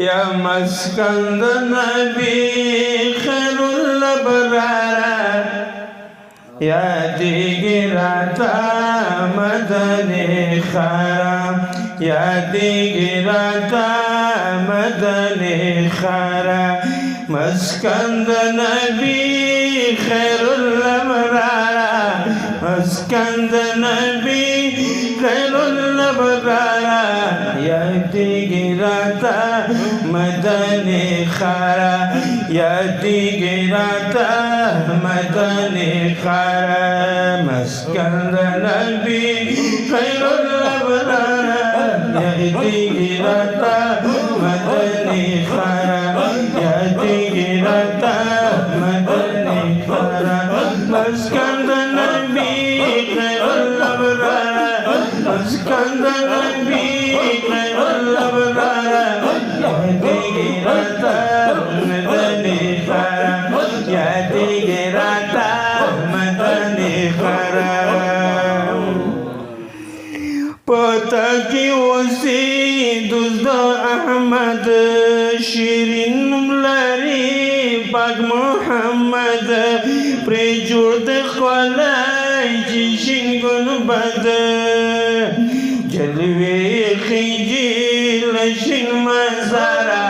یا مسکن د نبی خیر الابرار یادیگی راتا مدنی خارا یادیگی راتا مدنی خارا مسکن د نبی خیر الابرار مسکن د نبی خیر الابرار یادیگی راتا مدنی خارا یادیگی راتا مدنی خارا مسکن د نبی خیر الابرار یادیگی راتا مدنی خارا یادیگی راتا مدنی خارا مسکن د نبی خیر الابرار مسکن د نبی خیر الابرار یادیگی راتا مدنی خارا یادیگی راتا مدنی خارا پتا کی وسی دوست احمد شیرین لری پاک محمد پری جوړ د خلای جشن گنبد جلوی خیجی لشن مزارا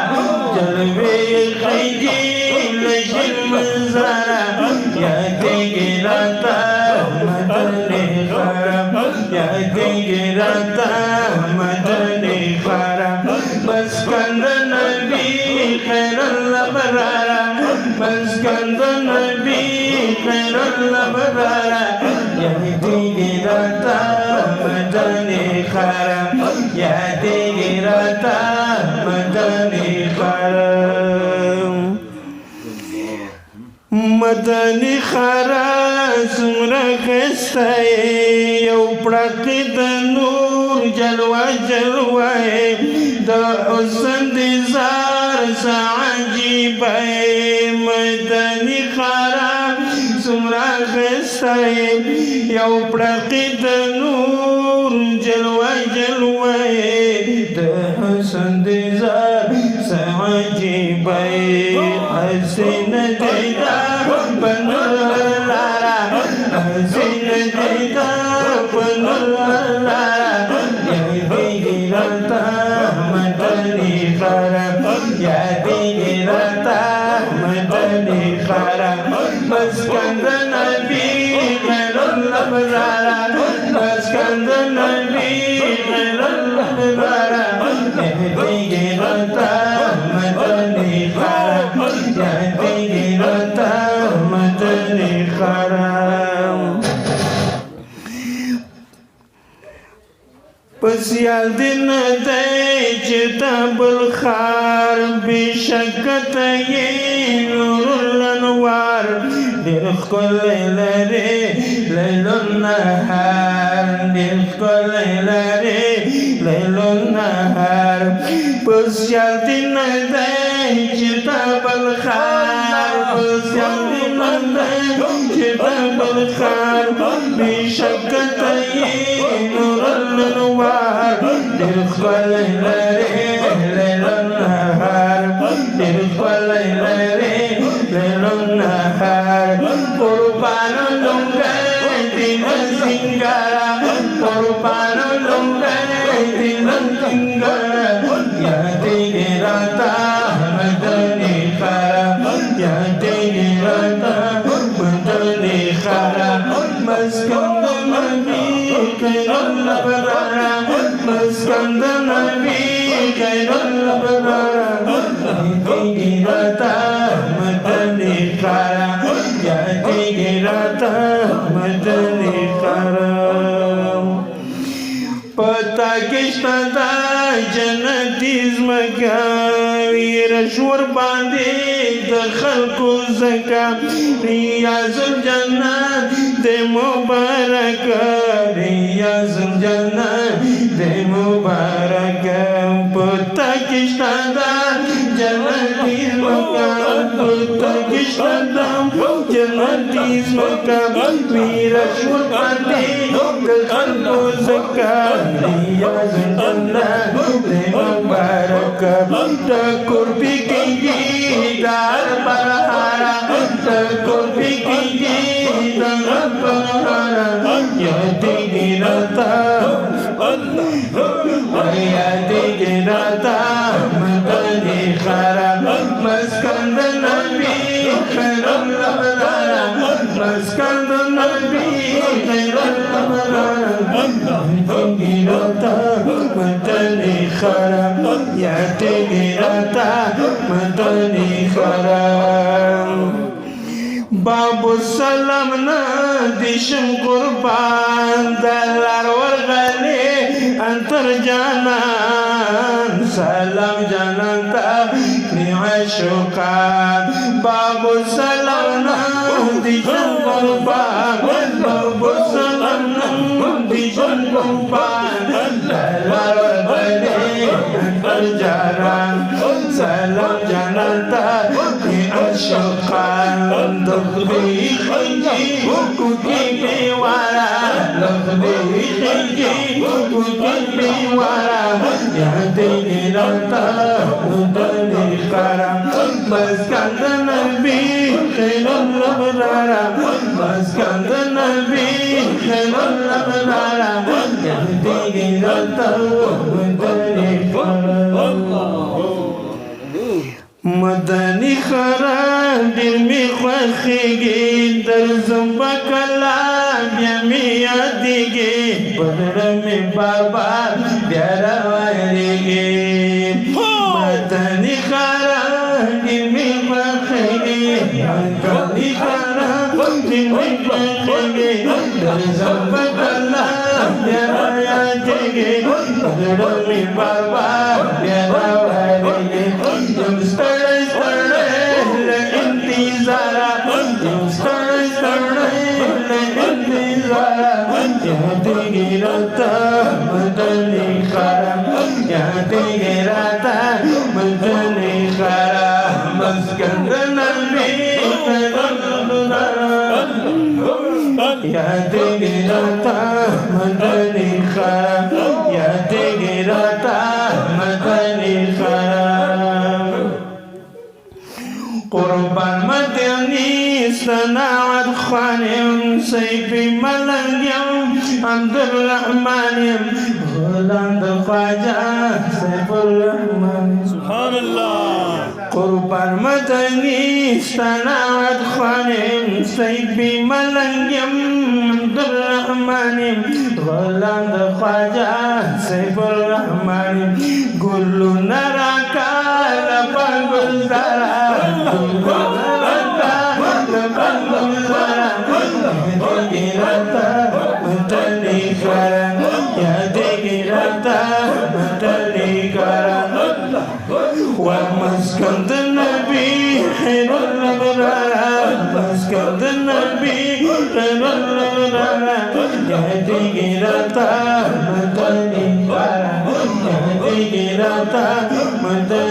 جلوی خیجی لشن مزارا یادیگی راتا مدنی خارا یادیگی راتا مدنی خارا مسکن د نبی خیر الابرار مسکن د نبی خیر الابرار یادیگی راتا مدنی خارا یادیگی راتا مدنی خارا مدنی خارا سمرا خسته یو پړق د نور جلوه جلوه د حسن د زار عجیب مدنی خارا سمرا خسته یو پړق د نور جلوه جلوه د حسن د زار عجیب حسین دیدا بنور لارا حسین دیدا بنور لارا یادیگی راتا مدنی خارا یادیگی راتا مدنی خارا مسکن د نبی خیر الابرار مسکن د نبی خیر الابرار یادیگی راتا مدنی خارا یادیگی راتا مدنی خارا پس یاد ندی چتا بلخار بشکت یی نور الانوار دیر خل لری لیل النهار دیر خل لری لیل النهار پس یاد ندی چتا بلخار پس یاد ندی چتا بلخار بشکت یی نور الانوار دیر خل لری لیل النهار دیر خل لری لیل النهار قربان لنگای دین سنگارا قربان لنگای دین سنگارا یادیگی راتا مدنی خارا یادیگی راتا مدنی خارا مسکن د نبی خیر الابرار مسکن د نبی خیر الابرار یادیگی راتا مدنی خارا یادیگی راتا مدنی خارا پتا کشتا دا جنتی زمکا ویرشور باندې د خلقو زکا ریاض الجنت د مبارک ریاض الجنت د مبارک پتا kishtada jannatis makam Putta kishtada jannatis makam Virashwar pande dakhal ko zakam Riyazul jannah de mubarak Thakur bikingi dar parhara Thakur bikingi dar parhara Yati girata Yati girata Madani khara Maskand nabi khairul abrar Maskand nabi khairul abrar Yati girata Madani khara Yati girata Madani khara Babu salam na disham qurban dalar wargale antar janan salam jananta ni ashukan Babu salam na disham qurban Babu salam na disham qurban dalar wargale antar janan salam jananta ni ashukan Lakhdi khinji kuki bewara Lakhdi khinji kuki bewara Yahdi nirata udani kara Maskand nabi khairul abrara Maskand nabi khairul abrara Yahdi nirata udani kara Madani khara dil mi khwakhigi dar zamba kalam yami adigi padra mi baba pyara warigi Madani khara dil mi khwakhigi Madani khara dil mi khwakhigi dar zamba kalam yami adigi padra mi baba pyara warigi Yahdi girata madani khara Yahdi girata madani khara Maskand nabi khairul abrar Yahdi girata madani khara Yahdi girata madani khara Qurban madani sana'at khanim Sayfi malangyam Abdurrahmanim Ghuland Khwaja Saifurrahmanim Subhanallah Qurban madani sana'at khanim Sayfi malangyam Abdurrahmanim Ghuland Khwaja Saifurrahmanim Gullu naraka lapal gulzara ومسكن النبي خير الأبرار مسكن النبي خير الأبرار يهدي إلى مدني يهدي إلى مدني